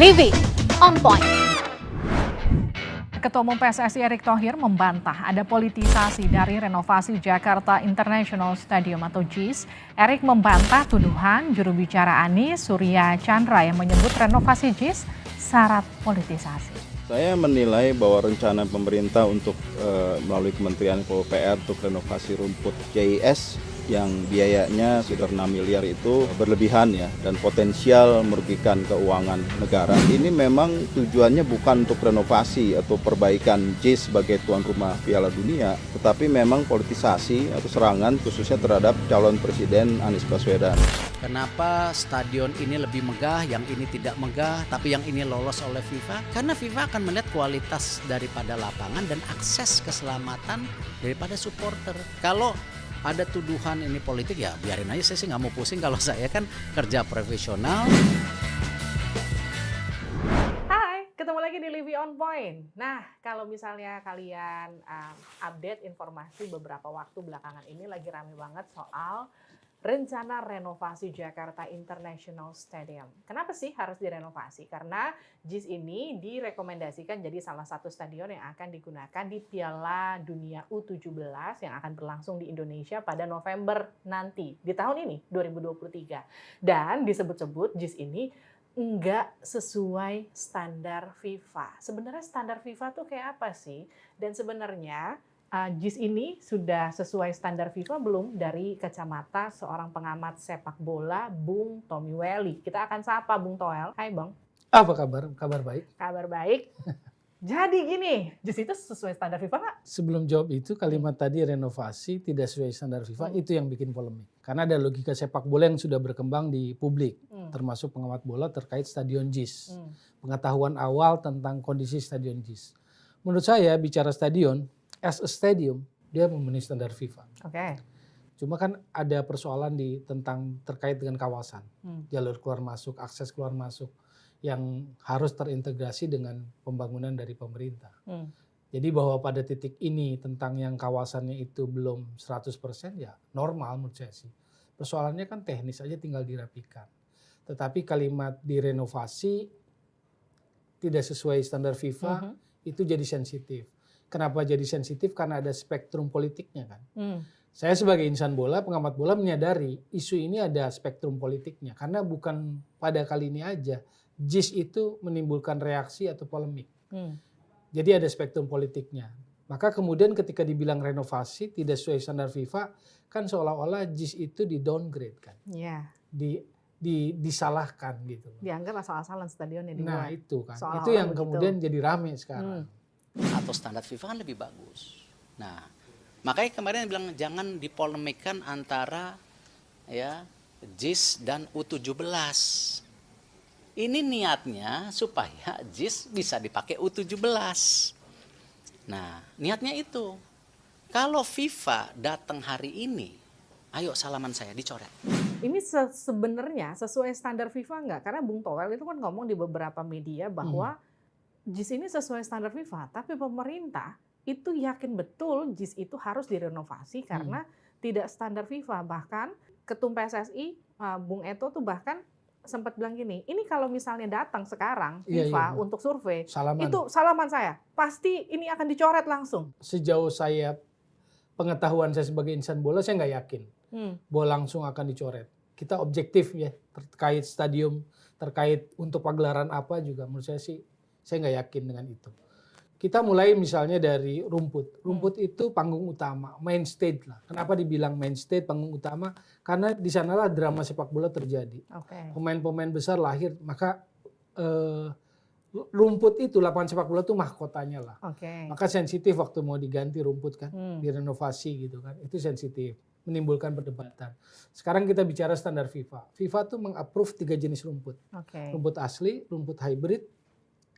Living on Point. Ketua Umum PSSI Erick Thohir membantah ada politisasi dari renovasi Jakarta International Stadium atau JIS. Erick membantah tuduhan juru bicara Anies Surya Chandra yang menyebut renovasi JIS syarat politisasi. Saya menilai bahwa rencana pemerintah untuk melalui Kementerian PUPR untuk renovasi rumput JIS yang biayanya sekitar 6 miliar itu berlebihan ya dan potensial merugikan keuangan negara. Ini memang tujuannya bukan untuk renovasi atau perbaikan JIS sebagai tuan rumah Piala Dunia, tetapi memang politisasi atau serangan khususnya terhadap calon presiden Anies Baswedan. Kenapa stadion ini lebih megah, yang ini tidak megah, tapi yang ini lolos oleh FIFA? Karena FIFA akan melihat kualitas daripada lapangan dan akses keselamatan daripada supporter. Kalau ada tuduhan ini politik, ya biarin aja, saya sih nggak mau pusing, kalau saya kan kerja profesional. Hai, ketemu lagi di Living on Point. Nah, kalau misalnya kalian update informasi beberapa waktu belakangan ini lagi rame banget soal rencana renovasi Jakarta International Stadium. Kenapa sih harus direnovasi? Karena JIS ini direkomendasikan jadi salah satu stadion yang akan digunakan di Piala Dunia U17 yang akan berlangsung di Indonesia pada November nanti, di tahun ini, 2023. Dan disebut-sebut JIS ini enggak sesuai standar FIFA. Sebenarnya standar FIFA tuh kayak apa sih? Dan sebenarnya JIS ini sudah sesuai standar FIFA belum dari kacamata seorang pengamat sepak bola, Bung Tommy Welly. Kita akan sapa Bung Toel. Hai Bang. Apa kabar? Kabar baik. Kabar baik. Jadi gini, JIS itu sesuai standar FIFA nggak? Sebelum jawab itu, kalimat tadi renovasi tidak sesuai standar FIFA, itu yang bikin polemik. Karena ada logika sepak bola yang sudah berkembang di publik, termasuk pengamat bola terkait stadion JIS. Pengetahuan awal tentang kondisi stadion JIS. Menurut saya bicara stadion, as a stadium, dia memenuhi standar FIFA. Oke. Cuma kan ada persoalan tentang terkait dengan kawasan, jalur keluar masuk, akses keluar masuk, yang harus terintegrasi dengan pembangunan dari pemerintah. Jadi bahwa pada titik ini tentang yang kawasannya itu belum 100% ya normal menurut saya sih. Persoalannya kan teknis aja, tinggal dirapikan. Tetapi kalimat direnovasi tidak sesuai standar FIFA itu jadi sensitif. Kenapa jadi sensitif? Karena ada spektrum politiknya kan. Saya sebagai insan bola, pengamat bola menyadari isu ini ada spektrum politiknya. Karena bukan pada kali ini aja JIS itu menimbulkan reaksi atau polemik. Jadi ada spektrum politiknya. Maka kemudian ketika dibilang renovasi tidak sesuai standar FIFA, kan seolah-olah JIS itu di downgrade kan. Iya. Disalahkan gitu. Dianggap asal-asalan stadionnya dibuat. Nah itu kan. Seolah-olah itu yang begitu. kemudian jadi rame sekarang. Atau standar FIFA kan lebih bagus. Nah, makanya kemarin bilang jangan dipolemikkan antara ya JIS dan U17. Ini niatnya supaya JIS bisa dipakai U17. Nah, niatnya itu. Kalau FIFA datang hari ini, ayo salaman saya dicoret. Ini sebenarnya sesuai standar FIFA nggak? Karena Bung Toel itu kan ngomong di beberapa media bahwa JIS ini sesuai standar FIFA, tapi pemerintah itu yakin betul JIS itu harus direnovasi karena tidak standar FIFA. Bahkan Ketum PSSI Bung Eto tuh bahkan sempat bilang gini, ini kalau misalnya datang sekarang FIFA untuk survei, itu salaman saya, pasti ini akan dicoret langsung. Sejauh saya pengetahuan saya sebagai insan bola, saya nggak yakin bahwa langsung akan dicoret. Kita objektif ya terkait stadium, terkait untuk pagelaran apa juga menurut saya sih. Saya nggak yakin dengan itu. Kita mulai misalnya dari rumput. Rumput itu panggung utama, main stage lah. Kenapa dibilang main stage, panggung utama? Karena di sanalah drama sepak bola terjadi. Pemain-pemain besar lahir, maka rumput itu, lapangan sepak bola itu mahkotanya lah. Maka sensitif waktu mau diganti rumput kan, direnovasi gitu kan. Itu sensitif, menimbulkan perdebatan. Sekarang kita bicara standar FIFA. FIFA tuh meng-approve 3 jenis rumput. Rumput asli, rumput hybrid,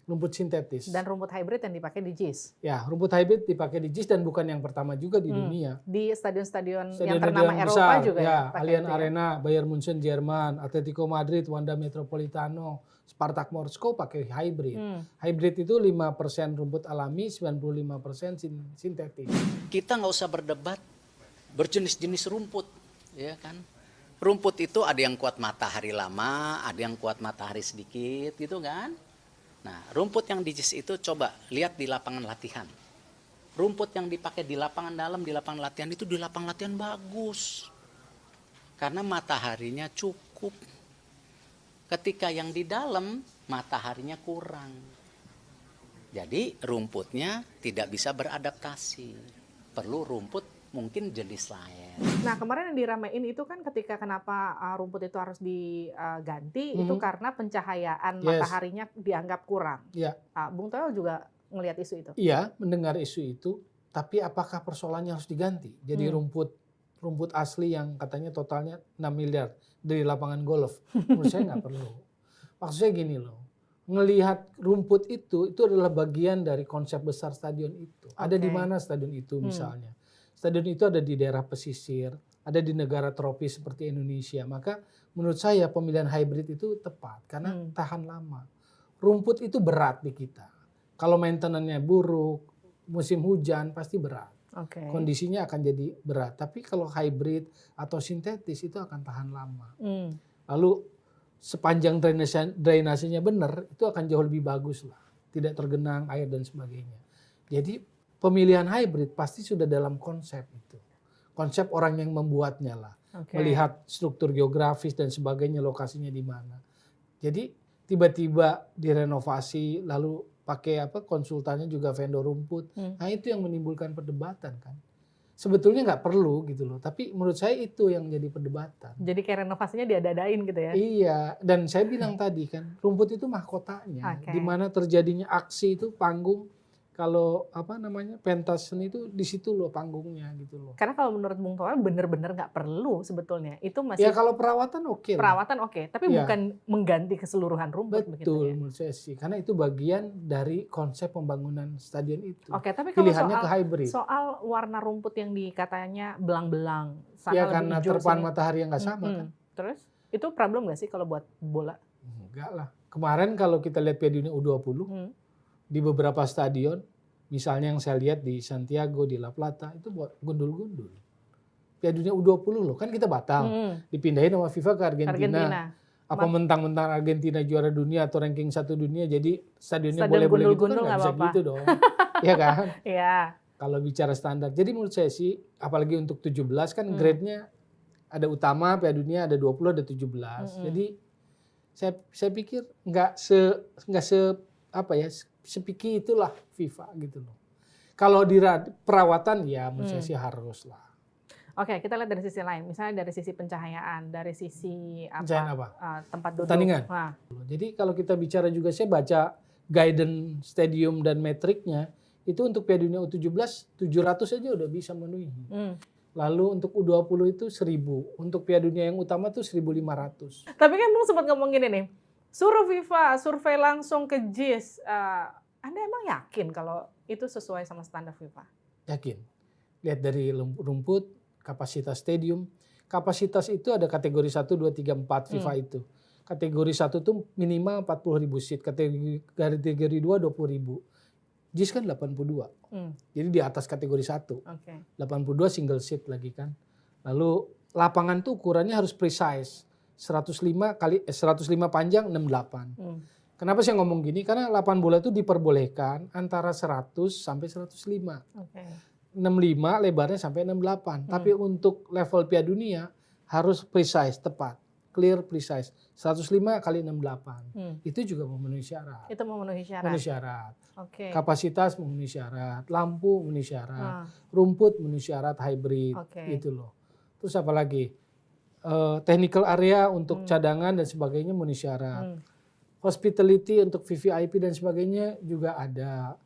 rumput sintetis. Dan rumput hybrid yang dipakai di JIS. Ya, rumput hybrid dipakai di JIS dan bukan yang pertama juga di dunia. Di stadion-stadion yang ternama Eropa besar, juga ya. Pakai Allianz Arena, Bayern Munchen Jerman, Atletico Madrid, Wanda Metropolitano, Spartak Moskow pakai hybrid. Hybrid itu 5% rumput alami, 95% sintetis. Kita nggak usah berdebat berjenis-jenis rumput, ya kan? Rumput itu ada yang kuat matahari lama, ada yang kuat matahari sedikit, gitu kan? Nah, rumput yang di JIS itu coba lihat di lapangan latihan. Rumput yang dipakai di lapangan dalam, di lapangan latihan itu di lapangan latihan bagus. Karena mataharinya cukup. Ketika yang di dalam, mataharinya kurang. Jadi rumputnya tidak bisa beradaptasi. Perlu rumput mungkin jenis lain. Nah, kemarin yang diramein itu kan ketika kenapa rumput itu harus diganti, itu karena pencahayaan mataharinya dianggap kurang. Iya. Bung Toel juga ngelihat isu itu. Iya, mendengar isu itu, tapi apakah persoalannya harus diganti? Jadi rumput asli yang katanya totalnya 6 miliar dari lapangan golf, menurut saya nggak perlu. Maksud saya gini loh, ngelihat rumput itu adalah bagian dari konsep besar stadion itu. Ada di mana stadion itu misalnya? Stadion itu ada di daerah pesisir, ada di negara tropis seperti Indonesia. Maka menurut saya pemilihan hybrid itu tepat karena tahan lama. Rumput itu berat di kita. Kalau maintenance-nya buruk, musim hujan pasti berat. Kondisinya akan jadi berat. Tapi kalau hybrid atau sintetis itu akan tahan lama. Lalu sepanjang drainasenya benar, itu akan jauh lebih bagus lah. Tidak tergenang air dan sebagainya. Jadi pemilihan hybrid pasti sudah dalam konsep itu. Konsep orang yang membuatnya lah. Melihat struktur geografis dan sebagainya, lokasinya di mana. Jadi tiba-tiba direnovasi lalu pakai konsultannya juga vendor rumput. Nah itu yang menimbulkan perdebatan kan. Sebetulnya nggak perlu gitu loh. Tapi menurut saya itu yang jadi perdebatan. Jadi kayak renovasinya diada-adain gitu ya. Iya. Dan saya bilang tadi kan rumput itu mahkotanya. Di mana terjadinya aksi itu panggung. Kalau pentas seni itu di situ loh panggungnya gitu loh. Karena kalau menurut Bung Toel benar-benar nggak perlu sebetulnya. Itu masih ya kalau perawatan oke. Perawatan oke, tapi bukan mengganti keseluruhan rumput. Betul begitu ya? menurut saya sih. Karena itu bagian dari konsep pembangunan stadion itu. Tapi kalau pilihannya ke hybrid. Soal warna rumput yang katanya belang-belang. Ya karena terpaan matahari yang nggak sama kan. Terus itu problem nggak sih kalau buat bola? Enggak lah. Kemarin kalau kita lihat Piala Dunia U20 di beberapa stadion, misalnya yang saya lihat di Santiago, di La Plata, itu buat gundul-gundul. Piala Dunia U20 loh, kan kita batal. Dipindahin sama FIFA ke Argentina. Apa mentang-mentang Argentina juara dunia atau ranking 1 dunia, jadi stadionnya boleh-boleh gitu kan nggak bisa gitu dong. Iya kan? Iya. Kalau bicara standar. Jadi menurut saya sih, apalagi untuk 17 kan grade-nya ada utama, Piala Dunia ada 20, ada 17. Jadi saya pikir nggak sepiki itulah FIFA gitu loh. Kalau di perawatan ya menurut saya sih harus lah. Oke, kita lihat dari sisi lain. Misalnya dari sisi pencahayaan, dari sisi tempat duduk. Pertandingan. Jadi kalau kita bicara juga, saya baca guidance stadium dan metriknya, itu untuk Piala Dunia U17 700 aja udah bisa memenuhi. Lalu untuk U20 itu 1000. Untuk Piala Dunia yang utama tuh 1500. Tapi kan Bung sempat ngomong gini nih. Suruh FIFA survei langsung ke JIS. Anda emang yakin kalau itu sesuai sama standar FIFA? Yakin. Lihat dari rumput, kapasitas stadium. Kapasitas itu ada kategori 1, 2, 3, 4 FIFA itu. Kategori 1 tuh minimal 40.000 seat. Kategori 2 20.000. JIS kan 82. Jadi di atas kategori 1. 82 single seat lagi kan. Lalu lapangan tuh ukurannya harus precise. 105 panjang 68. Kenapa saya ngomong gini? Karena lapangan bola itu diperbolehkan antara 100 sampai 105. 65 lebarnya sampai 68. Tapi untuk level Piala Dunia harus precise, tepat. Clear, precise. 105 kali 68. Itu juga memenuhi syarat. Itu memenuhi syarat. Memenuhi syarat. Kapasitas memenuhi syarat, lampu memenuhi syarat, rumput memenuhi syarat hybrid, gitu loh. Terus apa lagi? Technical area untuk cadangan dan sebagainya memenuhi syarat. Hospitality untuk VVIP dan sebagainya juga ada.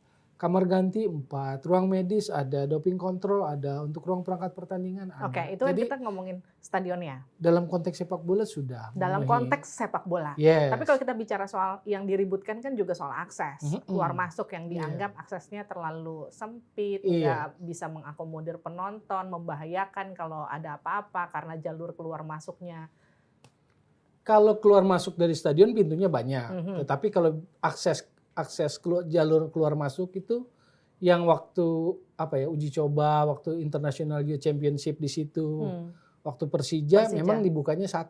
Kamar ganti 4, ruang medis ada, doping control ada, untuk ruang perangkat pertandingan ada. Itu kan kita ngomongin stadionnya. Dalam konteks sepak bola sudah. Dalam konteks sepak bola. Yes. Tapi kalau kita bicara soal yang diributkan kan juga soal akses. Keluar masuk yang dianggap aksesnya terlalu sempit, nggak bisa mengakomodir penonton, membahayakan kalau ada apa-apa karena jalur keluar masuknya. Kalau keluar masuk dari stadion pintunya banyak. Tetapi kalau akses jalur keluar masuk itu yang waktu uji coba, waktu International Youth Championship di situ, waktu Persija memang dibukanya 1.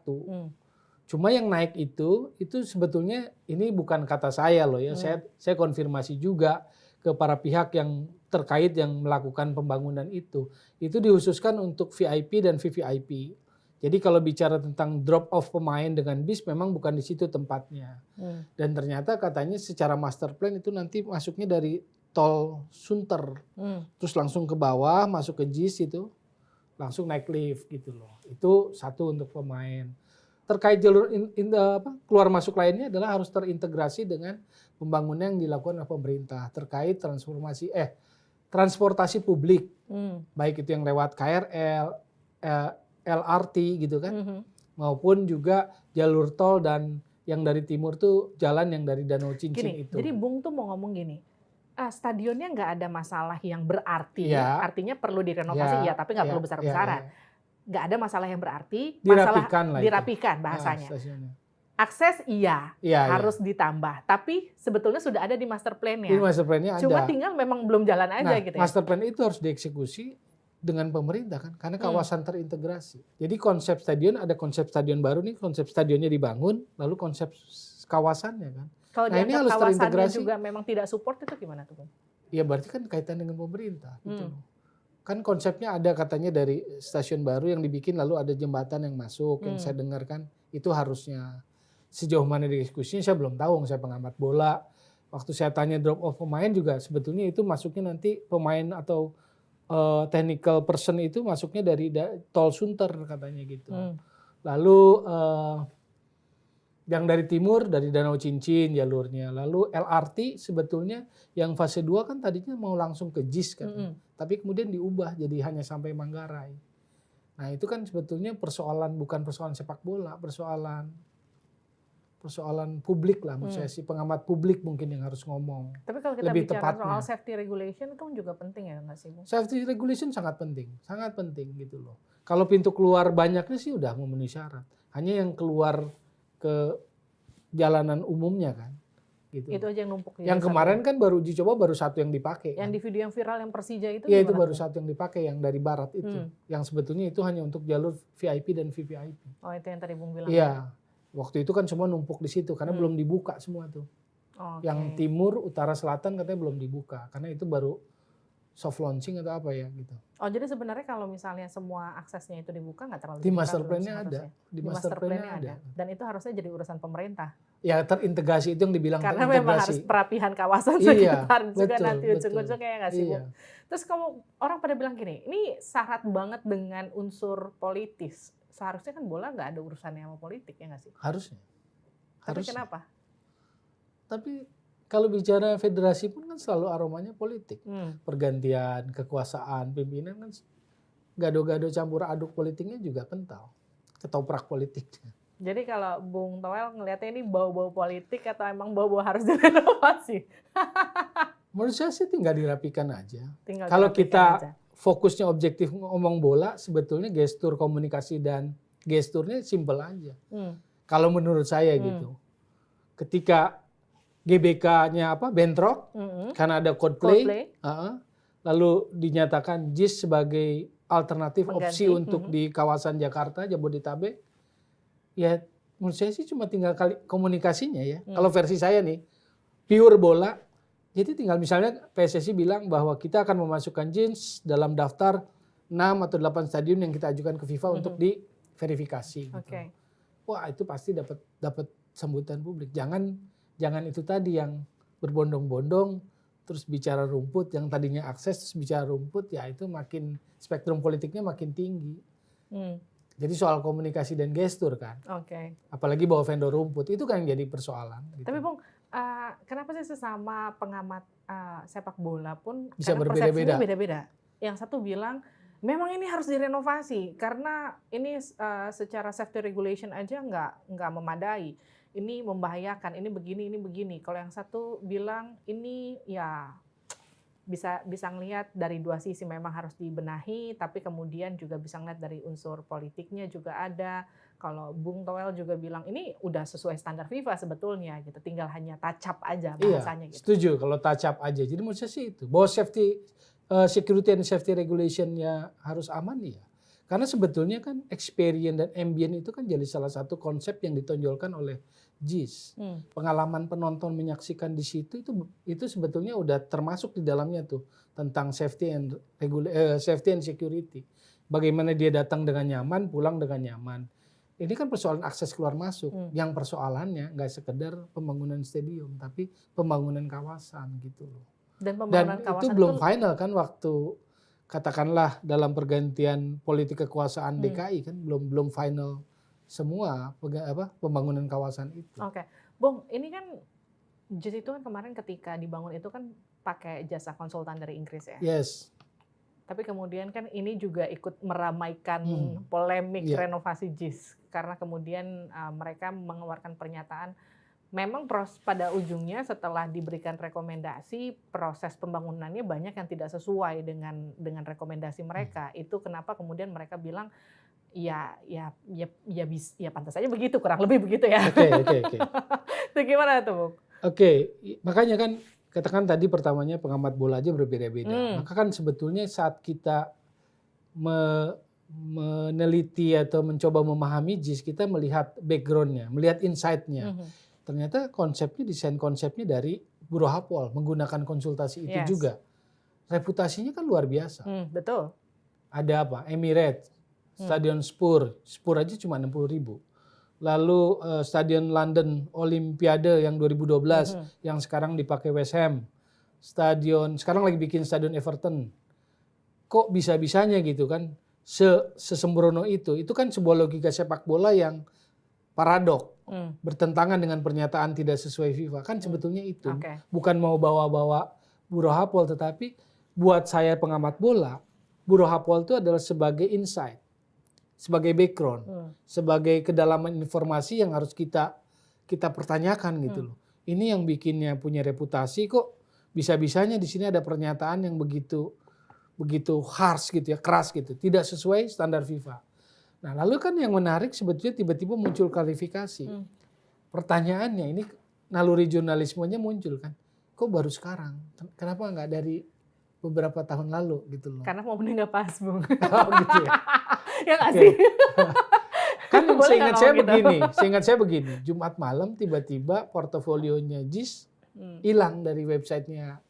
Cuma yang naik itu sebetulnya ini bukan kata saya loh ya. Saya konfirmasi juga ke para pihak yang terkait yang melakukan pembangunan itu. Itu dikhususkan untuk VIP dan VVIP. Jadi kalau bicara tentang drop off pemain dengan bis memang bukan di situ tempatnya. Dan ternyata katanya secara master plan itu nanti masuknya dari tol Sunter. Terus langsung ke bawah masuk ke JIS itu langsung naik lift gitu loh. Itu satu untuk pemain. Terkait jalur keluar masuk lainnya adalah harus terintegrasi dengan pembangunan yang dilakukan oleh pemerintah terkait transportasi publik. Baik itu yang lewat KRL, LRT gitu kan, maupun juga jalur tol dan yang dari timur tuh jalan yang dari Danau Cincin itu. Jadi Bung tuh mau ngomong gini, stadionnya nggak ada masalah yang berarti, Ya. artinya perlu direnovasi ya, tapi nggak perlu besar-besaran. Nggak ada masalah yang berarti, dirapikan bahasanya. Akses harus ditambah, tapi sebetulnya sudah ada di master plan-nya. Di master plan-nya ada. Cuma tinggal memang belum jalan aja gitu ya. Master plan itu harus dieksekusi dengan pemerintah kan, karena kawasan terintegrasi. Jadi konsep stadion ada konsep stadion baru nih, konsep stadionnya dibangun, lalu konsep kawasannya kan. Kalau ini harus kawasannya terintegrasi juga memang tidak support itu gimana tuh? Ya berarti kan kaitan dengan pemerintah gitu. Kan konsepnya ada katanya dari stasiun baru yang dibikin lalu ada jembatan yang masuk yang saya dengarkan itu harusnya. Sejauh mana diskusinya saya belum tahu, saya pengamat bola. Waktu saya tanya drop off pemain juga sebetulnya itu masuknya nanti pemain atau technical person itu masuknya dari tol Sunter katanya gitu. Lalu yang dari timur dari Danau Cincin jalurnya. Lalu LRT sebetulnya yang fase 2 kan tadinya mau langsung ke JIS kan. Tapi kemudian diubah jadi hanya sampai Manggarai. Nah itu kan sebetulnya bukan persoalan sepak bola, persoalan publik lah, menurut saya sih pengamat publik mungkin yang harus ngomong. Tapi kalau kita lebih bicara tepatnya. soal safety regulation itu juga penting ya nggak sih, Bung? Safety regulation sangat penting gitu loh. Kalau pintu keluar banyaknya sih udah memenuhi syarat. Hanya yang keluar ke jalanan umumnya kan. Gitu. Itu aja yang numpuk. Yang kemarin kan baru uji coba baru satu yang dipakai. Yang kan? di video yang viral yang Persija itu? Iya itu baru satu yang dipakai yang dari barat itu. Yang sebetulnya itu hanya untuk jalur VIP dan VVIP. Oh itu yang tadi Bung bilang. Iya. Waktu itu kan semua numpuk di situ karena belum dibuka semua tuh. Yang timur, utara, selatan katanya belum dibuka karena itu baru soft launching atau apa ya gitu. Oh jadi sebenarnya kalau misalnya semua aksesnya itu dibuka nggak terlalu di master plan-nya ada. Di master plan-nya ada. Dan itu harusnya jadi urusan pemerintah. Ya terintegrasi itu yang dibilang karena terintegrasi. Memang harus perapihan kawasan sekitar juga betul, nanti ujung-ujungnya ya nggak sih Bu? Terus kamu orang pada bilang gini, ini syarat banget dengan unsur politis. Seharusnya kan bola nggak ada urusannya sama politik ya nggak sih? Harusnya. Tapi kenapa? Tapi kalau bicara federasi pun kan selalu aromanya politik. Pergantian kekuasaan, pimpinan kan gado-gado campur aduk politiknya juga kental. Ketoprak politiknya. Jadi kalau Bung Toel ngelihatnya ini bau-bau politik atau emang bau-bau harus direnovasi? Menurut saya sih tinggal dirapikan aja. Kalau kita fokusnya objektif ngomong bola, sebetulnya gestur komunikasi dan gesturnya simpel aja. Kalau menurut saya gitu. Ketika GBK-nya bentrok, karena ada code play. Lalu dinyatakan JIS sebagai alternatif opsi untuk di kawasan Jakarta, Jabodetabek, ya menurut saya sih cuma tinggal komunikasinya ya. Kalau versi saya nih, pure bola, jadi tinggal misalnya PSSI bilang bahwa kita akan memasukkan JIS dalam daftar 6 atau 8 stadion yang kita ajukan ke FIFA untuk diverifikasi. Gitu. Wah itu pasti dapat sambutan publik. Jangan itu tadi yang berbondong-bondong terus bicara rumput, yang tadinya akses terus bicara rumput, ya itu makin spektrum politiknya makin tinggi. Jadi soal komunikasi dan gestur kan. Apalagi bawa vendor rumput itu kan yang jadi persoalan. Gitu. Tapi Bung, kenapa sih sesama pengamat sepak bola pun bisa berbeda-beda? Beda-beda. Yang satu bilang memang ini harus direnovasi karena ini secara safety regulation aja nggak memadai. Ini membahayakan, ini begini. Kalau yang satu bilang ini ya bisa ngelihat dari dua sisi, memang harus dibenahi, tapi kemudian juga bisa ngelihat dari unsur politiknya juga ada. Kalau Bung Toel juga bilang ini udah sesuai standar FIFA sebetulnya gitu, tinggal hanya touch up aja bahasanya. Iya, setuju kalau touch up aja. Jadi menurut saya sih itu bahwa security and safety regulation-nya harus aman ya. Karena sebetulnya kan experience dan ambient itu kan jadi salah satu konsep yang ditonjolkan oleh JIS. Pengalaman penonton menyaksikan di situ itu sebetulnya udah termasuk di dalamnya tuh tentang safety and security. Bagaimana dia datang dengan nyaman, pulang dengan nyaman. Ini kan persoalan akses keluar masuk. Yang persoalannya nggak sekedar pembangunan stadium, tapi pembangunan kawasan gitu loh. Dan pembangunan Dan kawasan itu belum final kan waktu katakanlah dalam pergantian politik kekuasaan DKI kan belum final semua pembangunan kawasan itu. Oke, Bung, ini kan JIS itu kan kemarin ketika dibangun itu kan pakai jasa konsultan dari Inggris ya. Yes. Tapi kemudian kan ini juga ikut meramaikan polemik renovasi JIS karena kemudian mereka mengeluarkan pernyataan memang pada ujungnya setelah diberikan rekomendasi proses pembangunannya banyak yang tidak sesuai dengan rekomendasi mereka. Itu kenapa kemudian mereka bilang ya pantas saja begitu, kurang lebih begitu ya. Oke. Itu gimana tuh, Bung? Oke, makanya kan katakan tadi pertamanya pengamat bola aja berbeda-beda. Maka kan sebetulnya saat kita meneliti atau mencoba memahami JIS, kita melihat background-nya, melihat insight-nya. Ternyata desain konsepnya dari Bureau Hapol menggunakan konsultasi itu juga. Reputasinya kan luar biasa. Betul. Ada apa? Emirates, Stadion Spur aja cuma 60.000. Lalu Stadion London Olimpiade yang 2012 yang sekarang dipakai West Ham. Sekarang lagi bikin Stadion Everton. Kok bisa-bisanya gitu kan? Sesembrono itu kan sebuah logika sepak bola yang paradok. Bertentangan dengan pernyataan tidak sesuai FIFA. Kan sebetulnya itu. Bukan mau bawa-bawa Bureau Hapol, tetapi buat saya pengamat bola, Bureau Hapol itu adalah sebagai insight, sebagai background, sebagai kedalaman informasi yang harus kita pertanyakan gitu loh. Ini yang bikinnya punya reputasi, kok bisa-bisanya di sini ada pernyataan yang begitu harsh gitu ya, keras gitu, tidak sesuai standar FIFA. Nah, lalu kan yang menarik sebetulnya tiba-tiba muncul klarifikasi. Pertanyaannya ini naluri jurnalismenya muncul kan. Kok baru sekarang? Kenapa nggak dari beberapa tahun lalu gitu loh. Karena momennya nggak pas, Bung. Oh gitu ya. Ya nggak sih? Kan Boleh seingat nggak saya begini, Jumat malam tiba-tiba portofolionya JIS hilang dari websitenya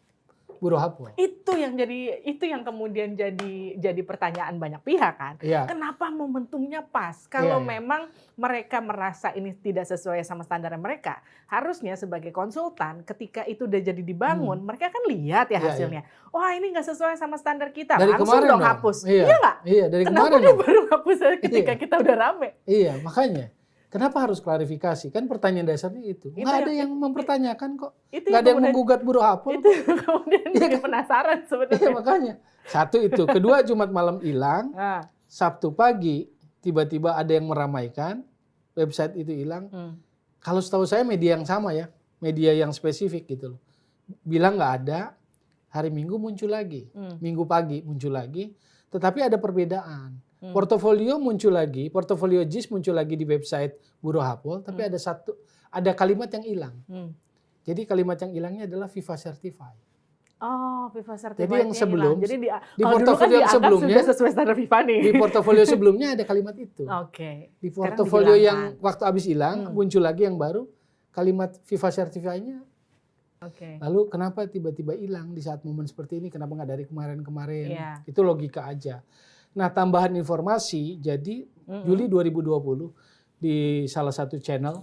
Bureau Hapol. Itu yang kemudian jadi pertanyaan banyak pihak kan. Iya. Kenapa momentumnya pas? Kalau memang mereka merasa ini tidak sesuai sama standar mereka, harusnya sebagai konsultan ketika itu udah jadi dibangun, mereka kan lihat ya hasilnya. Wah, ini nggak sesuai sama standar kita. Dari langsung kemarin dong hapus. Iya nggak? Iya, dari Kenapa kemarin. dia baru hapus ketika kita udah rame? Iya, makanya. Kenapa harus klarifikasi? Kan pertanyaan dasarnya itu. Nggak ada yang mempertanyakan kok. Nggak ada yang menggugat Bureau Hapol. Itu kemudian jadi penasaran sebenarnya. Iya, makanya. Satu itu. Kedua, Jumat malam hilang. Sabtu pagi tiba-tiba ada yang meramaikan. Website itu hilang. Kalau setahu saya media yang sama ya. Media yang spesifik gitu loh. Bilang nggak ada. Hari Minggu muncul lagi. Minggu pagi muncul lagi. Tetapi ada perbedaan. Portofolio muncul lagi, portofolio JIS muncul lagi di website Bureau Hapol, tapi ada kalimat yang hilang. Jadi kalimat yang hilangnya adalah FIFA Certified. Oh, FIFA Certified. Jadi yang sebelum, jadi di portofolio kan sebelumnya sudah sesuai standar FIFA nih. Di portofolio sebelumnya ada kalimat itu. Oke. Di portofolio yang waktu habis hilang muncul lagi yang baru, kalimat FIFA Certified-nya. Oke. Lalu kenapa tiba-tiba hilang di saat momen seperti ini? Kenapa nggak dari kemarin-kemarin? Itu logika aja. Nah, tambahan informasi, jadi Juli 2020 di salah satu channel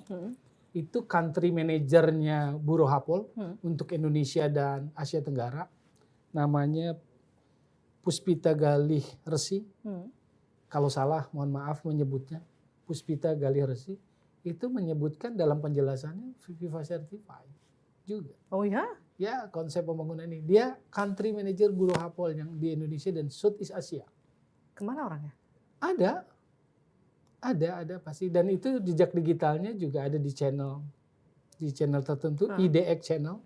itu country manajernya Bureau Hapol untuk Indonesia dan Asia Tenggara, namanya Puspita Galih Resi. Kalau salah, mohon maaf menyebutnya. Puspita Galih Resi itu menyebutkan dalam penjelasannya FIFA Certified juga. Oh ya? Ya, konsep pembangunan ini. Dia country manager Bureau Hapol yang di Indonesia dan Southeast Asia. Kemana orangnya? Ada pasti. Dan itu jejak digitalnya juga ada di channel tertentu, IDX channel.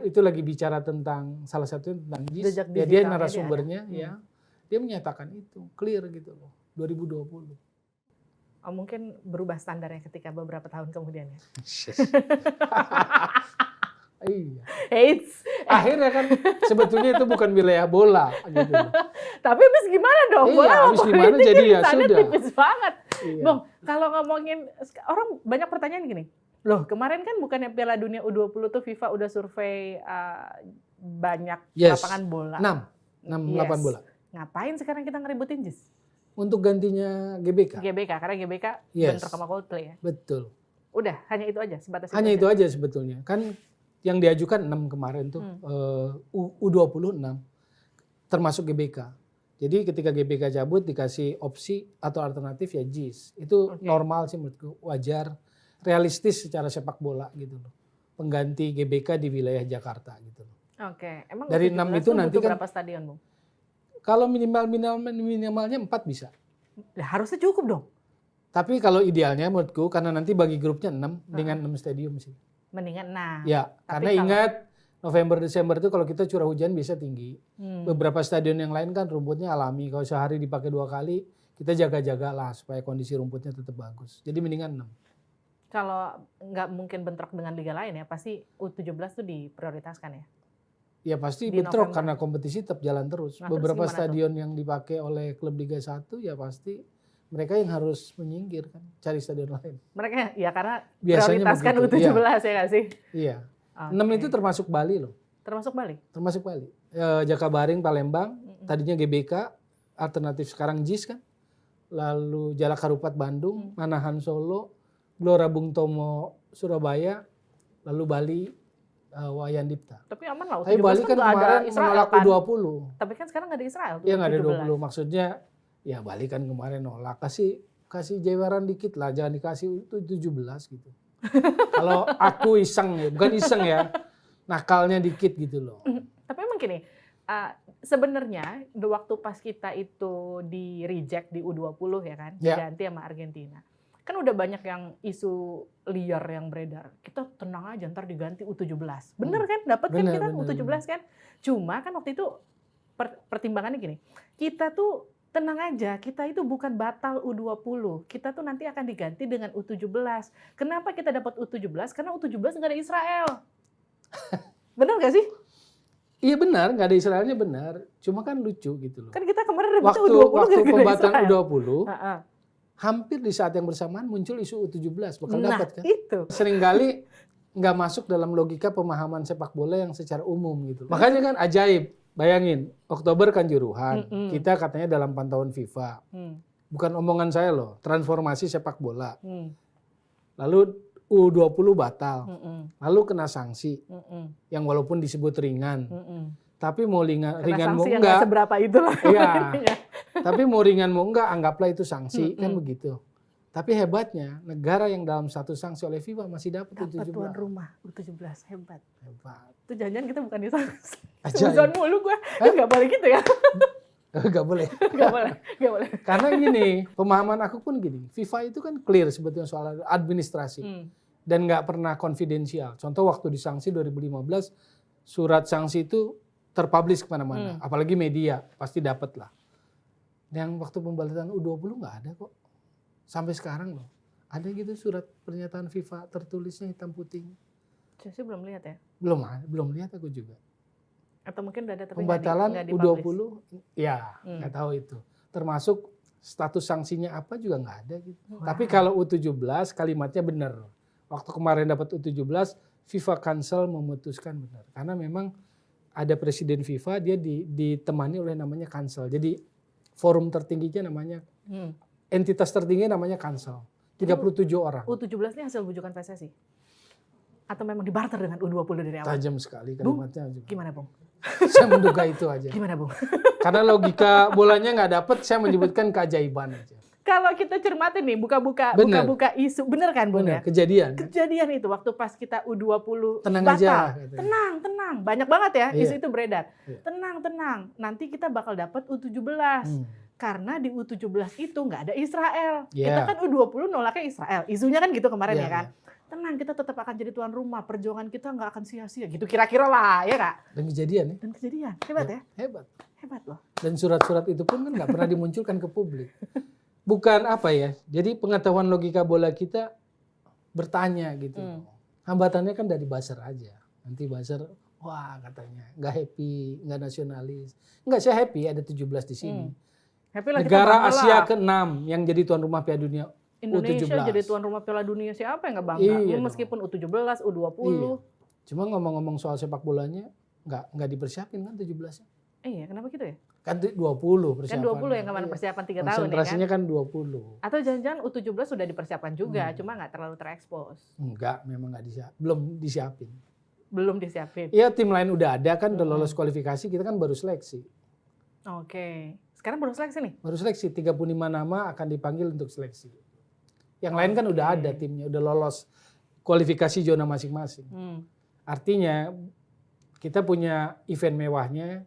Itu lagi bicara tentang salah satunya tentang JIS. Ya, dia narasumbernya ya. Dia menyatakan itu clear gitu loh. 2020. Oh, mungkin berubah standarnya ketika beberapa tahun kemudian ya. Iya. Eits. Akhirnya kan sebetulnya itu bukan wilayah bola gitu. Tapi habis gimana dong? Iya, Bola sama habis gimana politik jadi kan ya sana sudah. tipis banget. Iya. Bang, kalau ngomongin, orang banyak pertanyaan gini. Loh, kemarin kan bukannya Piala Dunia U20 tuh FIFA udah survei banyak Yes. lapangan bola. 6 Yes. 8 bola. Ngapain sekarang kita ngeributin JIS? Untuk gantinya GBK. GBK, karena GBK Yes. bentrok sama Coldplay ya. Betul. Udah, hanya itu aja, sebatas Hanya aja. itu aja sebetulnya. Kan yang diajukan 6 kemarin tuh U20 6 termasuk GBK. Jadi ketika GBK cabut dikasih opsi atau alternatif ya JIS. Itu Oke. normal sih menurutku, wajar, realistis secara sepak bola gitu loh. Pengganti GBK di wilayah Jakarta gitu loh. Oke, emang Dari U17 enam itu tuh nanti butuh kan- berapa stadion, Bung? Kalau minimalnya 4 bisa. Lah, harusnya cukup dong. Tapi kalau idealnya menurutku karena nanti bagi grupnya 6 dengan 6 stadium sih. Mendingan, nah. Ya, Tapi karena kalau- ingat November Desember itu kalau kita curah hujan bisa tinggi. Hmm. Beberapa stadion yang lain kan rumputnya alami. Kalau sehari dipakai 2 kali, kita jaga-jaga lah supaya kondisi rumputnya tetap bagus. Jadi mendingan 6. Kalau nggak mungkin bentrok dengan liga lain ya, pasti U17 tuh diprioritaskan ya. Ya pasti Di bentrok November. karena kompetisi tetap jalan terus. Nah, terus Beberapa gimana tuh? stadion yang dipakai oleh klub Liga 1 ya pasti mereka yang harus menyingkir kan, cari stadion lain. Mereka ya karena Biasanya prioritaskan begitu, U17 ya nggak sih? Iya. Oke. 6 itu termasuk Bali loh. termasuk Bali. Termasuk Bali. Jakabaring, Palembang, tadinya GBK, alternatif sekarang JIS kan. Lalu Jalak Harupat Bandung, Manahan Solo, Gelora Bung Tomo Surabaya, lalu Bali Wayan Dipta. Tapi aman lah, Tapi Bali U17 kan nggak ada kemarin Israel menolak kan. U20. Tapi kan sekarang nggak ada Israel. Iya nggak ada 17. 20. Maksudnya ya Bali kan kemarin nolak. Kasih jeweran dikit lah, jangan dikasih itu 17 gitu. Kalau aku iseng ya, bukan iseng ya, nakalnya dikit gitu loh. Tapi emang gini, sebenarnya waktu pas kita itu di reject di U20 ya kan, Ya. diganti sama Argentina. Kan udah banyak yang isu liar yang beredar. Kita tenang aja ntar diganti U17. Bener kan? Dapat kan Bener, kita bener, U17 kan? Cuma kan waktu itu pertimbangannya gini. Kita tuh tenang aja, kita itu bukan batal U20. Kita tuh nanti akan diganti dengan U17. Kenapa kita dapat U17? Karena U17 nggak ada Israel. Bener gak sih? Iya benar, nggak ada Israelnya benar. Cuma kan lucu gitu loh. Kan kita kemarin dapat Waktu U20 waktu gara-gara pembatalan Israel. U20, Heeh. hampir di saat yang bersamaan muncul isu U17 bakal Nah, dapat kan. itu. Seringkali nggak masuk dalam logika pemahaman sepak bola yang secara umum gitu. Makanya kan ajaib. Bayangin, Oktober kan Juruhan. Kita katanya dalam pantauan FIFA. Hmm. Bukan omongan saya loh, transformasi sepak bola. Hmm. Lalu U20 batal. Hmm. Lalu kena sanksi Hmm. yang walaupun disebut ringan. Hmm. Tapi mau ringan mau sanksi yang enggak, nggak seberapa itu lah. Iya. intinya. tapi mau ringan mau enggak anggaplah itu sanksi kan begitu. Tapi hebatnya negara yang dalam satu sanksi oleh FIFA masih dapat Dapat tuan U17. rumah U17 hebat. Hebat. Itu jangan-jangan kita bukan di sanksi. Ajaib. Suzon mulu gue. Nggak boleh gitu ya. Gak boleh. Nggak boleh. Nggak boleh. Karena gini, pemahaman aku pun gini. FIFA itu kan clear sebetulnya soal administrasi. Dan nggak pernah konfidensial. Contoh waktu di sanksi 2015, surat sanksi itu terpublish kemana-mana. Apalagi media, pasti dapat lah. Yang waktu pembalasan U20 nggak ada kok. Sampai sekarang loh. Ada gitu surat pernyataan FIFA tertulisnya hitam putih. Saya sih belum lihat ya. Belum lihat aku juga. Atau mungkin udah ada tapi Pembatalan nggak di-publish. U20, ya nggak tahu itu. Termasuk status sanksinya apa juga nggak ada gitu. Wah. Tapi kalau U17 kalimatnya benar. Waktu kemarin dapat U17, FIFA Council memutuskan benar. Karena memang ada presiden FIFA, dia ditemani oleh namanya Council. Jadi forum tertingginya namanya, entitas tertinggi namanya Council. 37 orang. U17 ini hasil bujukan PSSI? Atau memang dibarter dengan U20 dari awal? Tajam sekali kalimatnya. Gimana, Bung? Saya menduga itu aja. Gimana, Bung? Karena logika bolanya nggak dapet, saya menyebutkan keajaiban aja. Kalau kita cermatin nih, buka-buka isu, bener kan, Bung ya? Benar, kejadian. Kejadian itu waktu pas kita U20 Tenang batal. aja, katanya. Tenang. Banyak banget ya Iya. isu itu beredar. Iya. Tenang. Nanti kita bakal dapat U17. Karena di U17 itu nggak ada Israel. Iya. Kita kan U20 nolaknya Israel. Isunya kan gitu kemarin Iya, ya kan. Tenang, kita tetap akan jadi tuan rumah. Perjuangan kita nggak akan sia-sia. Gitu kira-kira lah, ya Kak? Dan kejadian ya. Dan kejadian. Hebat ya? Hebat. Hebat loh. Dan surat-surat itu pun kan nggak pernah dimunculkan ke publik. Bukan apa ya, jadi pengetahuan logika bola kita bertanya gitu. Hambatannya kan dari buzzer aja. Nanti buzzer, wah katanya nggak happy, nggak nasionalis. Nggak, saya happy ada 17 di sini. Happy lah, kita Negara bangga Asia lah. ke-6 yang jadi tuan rumah Piala Dunia Indonesia U17. jadi tuan rumah Piala Dunia, siapa yang nggak bangga? Iya Meskipun U17, U20. Iya. Cuma ngomong-ngomong soal sepak bolanya, nggak dipersiapin kan 17-nya. Iya, kenapa gitu ya? Kan 20 Kan persiapan. 20 yang kemarin persiapan 3 tahun ya kan? Konsentrasinya kan 20. Atau jangan-jangan U17 sudah dipersiapkan juga, cuma nggak terlalu terekspos. Enggak, memang nggak belum disiapin. Belum disiapin. Iya, tim lain udah ada kan, udah lolos kualifikasi, kita kan baru seleksi. Oke. Sekarang baru seleksi nih? Baru seleksi, 35 nama akan dipanggil untuk seleksi. Yang lain kan udah ada timnya, udah lolos kualifikasi zona masing-masing. Artinya kita punya event mewahnya,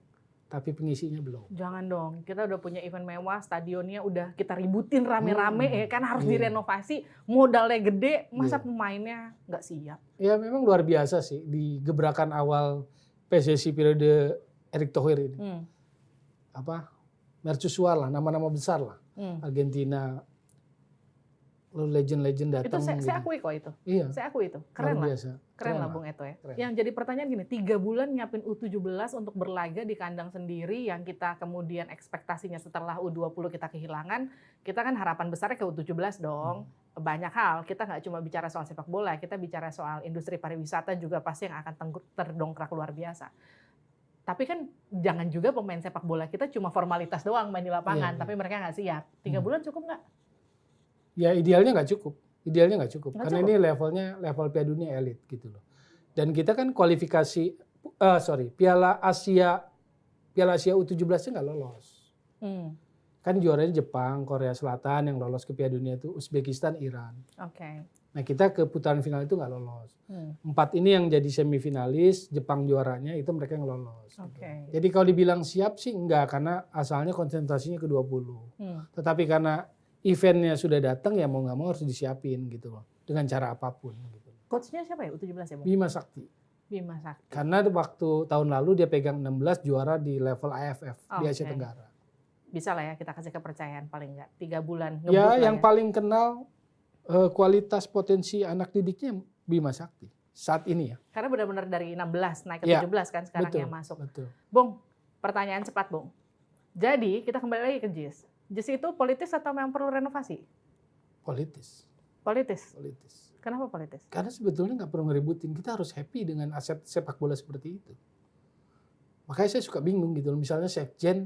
tapi pengisinya belum. Jangan dong, kita udah punya event mewah, stadionnya udah kita ributin rame-rame, ya kan harus direnovasi, modalnya gede, masa pemainnya nggak siap? Ya memang luar biasa sih di gebrakan awal PSSI periode Erick Thohir ini. Mercusuar lah, nama-nama besar lah. Argentina, lalu legend-legend datang. Itu saya gitu. akui kok itu. Iya. Saya akui itu. Keren luar lah. biasa. Keren lah Bung Eto ya. Keren. Yang jadi pertanyaan gini, 3 bulan nyiapin U17 untuk berlaga di kandang sendiri, yang kita kemudian ekspektasinya setelah U20 kita kehilangan, kita kan harapan besarnya ke U17 dong. Banyak hal, kita nggak cuma bicara soal sepak bola, kita bicara soal industri pariwisata juga pasti yang akan terdongkrak luar biasa. Tapi kan jangan juga pemain sepak bola kita cuma formalitas doang main di lapangan, tapi mereka nggak siap. 3 bulan cukup nggak? Ya idealnya nggak cukup. Idealnya nggak cukup. Nggak Karena cukup. ini level Piala Dunia elit gitu loh. Dan kita kan kualifikasi, Piala Asia U17-nya nggak lolos. Kan juaranya Jepang, Korea Selatan, yang lolos ke Piala Dunia itu Uzbekistan, Iran. Oke. Nah kita ke putaran final itu nggak lolos. 4 ini yang jadi semifinalis, Jepang juaranya itu mereka yang lolos. Gitu. Oke. Jadi kalau dibilang siap sih enggak, karena asalnya konsentrasinya ke 20. Tetapi karena eventnya sudah datang, ya mau nggak mau harus disiapin gitu loh. Dengan cara apapun. Gitu. Coachnya siapa ya U17 ya Bung? Bima Sakti. Bima Sakti. Karena waktu tahun lalu dia pegang 16 juara di level AFF di Asia Oke. Tenggara. Bisa lah ya kita kasih kepercayaan paling nggak 3 bulan. ngebut Ya lah yang paling kenal kualitas potensi anak didiknya Bima Sakti saat ini ya. Karena benar-benar dari 16 naik ke Ya, 17 kan sekarang betul, yang masuk. Betul. Bung, pertanyaan cepat Bung. Jadi kita kembali lagi ke JIS. JIS itu politis atau memang perlu renovasi? Politis. Politis. Politis. Kenapa politis? Karena sebetulnya nggak perlu ngeributin. Kita harus happy dengan aset sepak bola seperti itu. Makanya saya suka bingung gitu. Misalnya Sekjen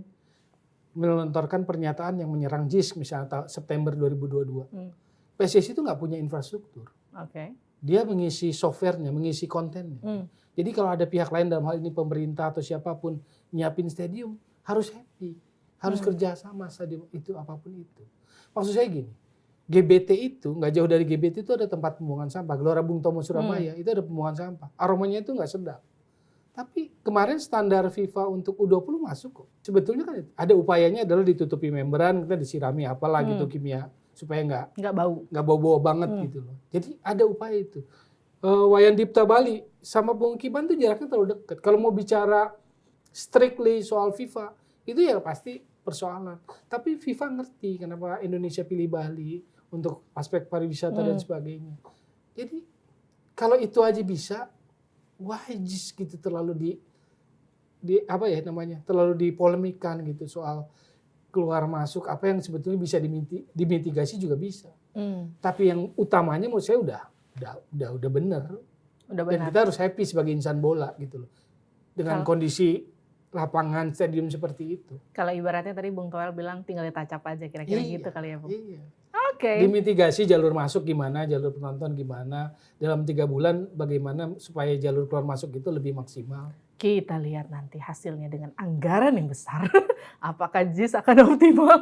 melontarkan pernyataan yang menyerang JIS misalnya September 2022. PSSI itu nggak punya infrastruktur. Oke. Dia mengisi softwarenya, mengisi kontennya. Jadi kalau ada pihak lain dalam hal ini pemerintah atau siapapun nyiapin stadium, harus happy. Harus kerja sama stadium itu apapun itu. Maksud saya gini, GBT itu nggak jauh dari GBT itu ada tempat pembuangan sampah. Gelora Bung Tomo Surabaya itu ada pembuangan sampah. Aromanya itu nggak sedap. Tapi kemarin standar FIFA untuk U20 masuk kok. Sebetulnya kan ada upayanya adalah ditutupi membran, kita disirami apalah gitu kimia supaya nggak bau-bau banget gitu loh. Jadi ada upaya itu. Wayan Dipta Bali sama Pemukiman tuh jaraknya terlalu dekat. Kalau mau bicara strictly soal FIFA, itu ya pasti persoalan. Tapi FIFA ngerti kenapa Indonesia pilih Bali untuk aspek pariwisata dan sebagainya. Jadi kalau itu aja bisa, why JIS gitu terlalu terlalu dipolemikan gitu soal keluar masuk, apa yang sebetulnya bisa dimitigasi juga bisa. Tapi yang utamanya menurut saya udah benar. Dan kita harus happy sebagai insan bola gitu loh. Dengan kondisi lapangan stadium seperti itu. Kalau ibaratnya tadi Bung Toel bilang tinggal ditacap aja kira-kira gitu kali ya Bung. Iya. Oke. Dimitigasi jalur masuk gimana, jalur penonton gimana, dalam 3 bulan bagaimana supaya jalur keluar masuk itu lebih maksimal. Kita lihat nanti hasilnya dengan anggaran yang besar. Apakah JIS akan optimal?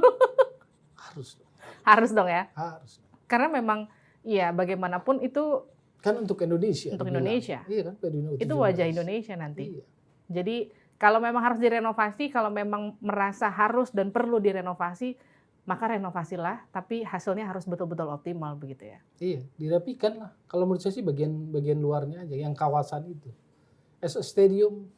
Harus. Harus dong ya. Harus. Karena memang ya bagaimanapun itu Kan untuk Indonesia. Untuk dibilang. Indonesia. Iya kan, itu wajah Indonesia nanti. Iya. Jadi kalau memang harus direnovasi, kalau memang merasa harus dan perlu direnovasi, maka renovasilah, tapi hasilnya harus betul-betul optimal begitu ya. Iya, dirapikan lah. Kalau menurut saya sih bagian luarnya aja, yang kawasan itu. As a stadium.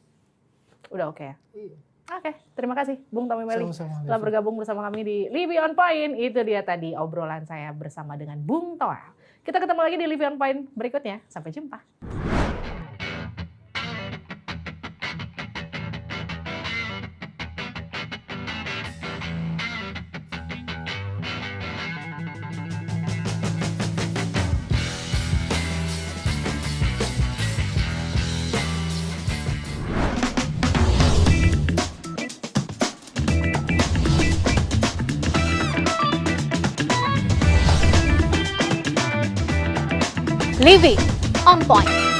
Udah oke ya? Iya. Oke, terima kasih Bung Tommy Meli Sama-sama, telah Levi. bergabung bersama kami di Livy on Point. Itu dia tadi obrolan saya bersama dengan Bung Toel. Kita ketemu lagi di Livy on Point berikutnya. Sampai jumpa. Living on Point.